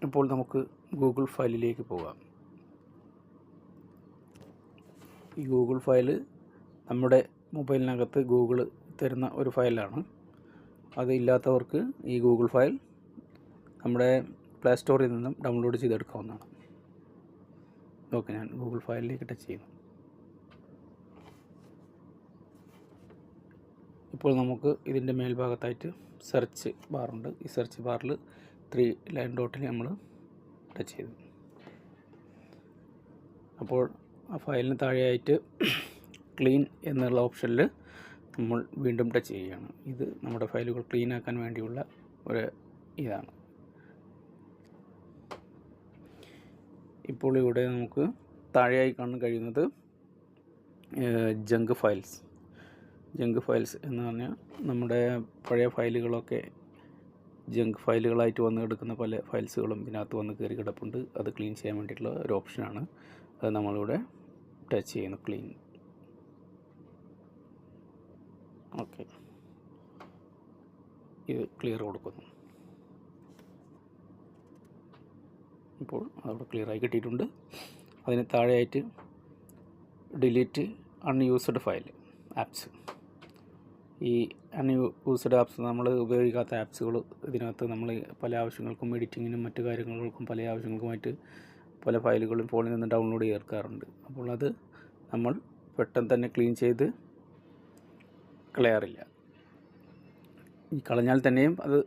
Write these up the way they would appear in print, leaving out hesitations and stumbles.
ഇപ്പോൾ നമുക്ക് ഗൂഗിൾ ഫയലിലേക്ക് പോകാം. ഈ ഗൂഗിൾ ഫയൽ നമ്മുടെ മൊബൈലിനകത്ത് ഗൂഗിൾ തരുന്ന ഒരു ഫയലാണ്. അതില്ലാത്തവർക്ക് ഈ ഗൂഗിൾ ഫയൽ നമ്മുടെ പ്ലേ സ്റ്റോറിൽ നിന്നും ഡൗൺലോഡ് ചെയ്തെടുക്കാവുന്നതാണ്. ഓക്കെ, ഞാൻ ഗൂഗിൾ ഫയലിലേക്ക് ടച്ച് ചെയ്യുന്നു. ഇപ്പോൾ നമുക്ക് ഇതിൻ്റെ മേൽഭാഗത്തായിട്ട് സെർച്ച് ബാറുണ്ട്. ഈ സെർച്ച് ബാറിൽ 3 ലൈൻ ഡോട്ടിൽ നമ്മൾ ടച്ച് ചെയ്തു. അപ്പോൾ ആ ഫയലിന് താഴെയായിട്ട് ക്ലീൻ എന്നുള്ള ഓപ്ഷനിൽ നമ്മൾ വീണ്ടും ടച്ച് ചെയ്യുകയാണ്. ഇത് നമ്മുടെ ഫയലുകൾ ക്ലീൻ ആക്കാൻ വേണ്ടിയുള്ള ഒരു ഇതാണ്. ഇപ്പോൾ ഇവിടെ നമുക്ക് താഴെയായി കാണാൻ കഴിയുന്നത് ജങ്ക് ഫയൽസ് എന്ന് പറഞ്ഞാൽ നമ്മുടെ പഴയ ഫയലുകളൊക്കെ ജങ്ക് ഫയലുകളായിട്ട് വന്ന് കിടക്കുന്ന പല ഫയൽസുകളും ഇതിനകത്ത് വന്ന് കയറി കിടപ്പുണ്ട്. അത് ക്ലീൻ ചെയ്യാൻ വേണ്ടിയിട്ടുള്ള ഒരു ഓപ്ഷനാണ്. അത് നമ്മളിവിടെ ടച്ച് ചെയ്യുന്നു, ക്ലീൻ. ഓക്കെ, ഇത് ക്ലിയർ കൊടുക്കുന്നു. ഇപ്പോൾ അവിടെ ക്ലിയറായി കിട്ടിയിട്ടുണ്ട്. അതിന് താഴെയായിട്ട് ഡിലീറ്റ് അൺയൂസ്ഡ് ഫയൽ ആപ്സ്. ഈ അൺയൂസ്ഡ് ആപ്സ്, നമ്മൾ ഉപയോഗിക്കാത്ത ആപ്സുകൾ ഇതിനകത്ത് നമ്മൾ പല ആവശ്യങ്ങൾക്കും, എഡിറ്റിങ്ങിനും മറ്റു കാര്യങ്ങൾക്കും പല ആവശ്യങ്ങൾക്കുമായിട്ട് പല ഫയലുകളും ഫോണിൽ നിന്ന് ഡൗൺലോഡ് ചേർക്കാറുണ്ട്. അപ്പോൾ അത് നമ്മൾ പെട്ടെന്ന് തന്നെ ക്ലീൻ ചെയ്ത് കളയാറില്ല. ഈ കളഞ്ഞാൽ തന്നെയും അത്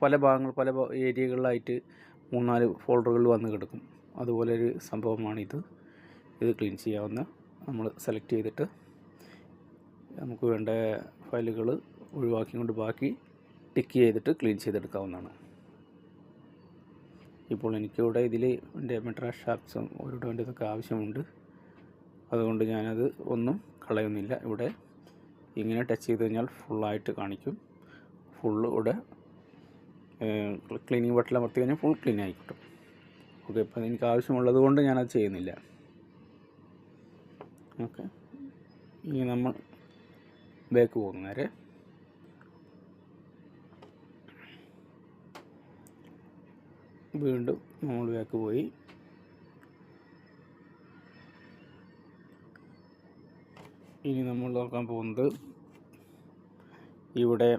പല ഏരിയകളിലായിട്ട് 3-4 ഫോൾഡറുകൾ വന്ന് കിടക്കും. അതുപോലൊരു സംഭവമാണിത്. ഇത് ക്ലീൻ ചെയ്യാവുന്ന, നമ്മൾ സെലക്ട് ചെയ്തിട്ട് നമുക്ക് വേണ്ട ഫയലുകൾ ഒഴിവാക്കിക്കൊണ്ട് ബാക്കി ടിക്ക് ചെയ്തിട്ട് ക്ലീൻ ചെയ്തെടുക്കാവുന്നതാണ്. ഇപ്പോൾ എനിക്കിവിടെ ഇതിൽ എൻ്റെ മെട്രാഷ് ആപ്സും ഒരുപാട് വേണ്ടതൊക്കെ ആവശ്യമുണ്ട്. അതുകൊണ്ട് ഞാനത് ഒന്നും കളയുന്നില്ല. ഇവിടെ ഇങ്ങനെ ടച്ച് ചെയ്ത് കഴിഞ്ഞാൽ ഫുള്ളായിട്ട് കാണിക്കും. ഫുള്ള് ഇവിടെ ക്ലീനിങ് ബട്ടൺ അമർത്തി കഴിഞ്ഞാൽ ഫുൾ ക്ലീൻ ആയി കിട്ടും. ഓക്കെ, ഇപ്പം എനിക്ക് ആവശ്യമുള്ളത് കൊണ്ട് ഞാനത് ചെയ്യുന്നില്ല. ഓക്കെ, ഇനി നമ്മൾ ബാക്ക് പോകും. നേരെ വീണ്ടും നമ്മൾ ബാക്ക് പോയി ഇനി നമ്മൾ നോക്കാൻ പോകുന്നത് ഇവിടെ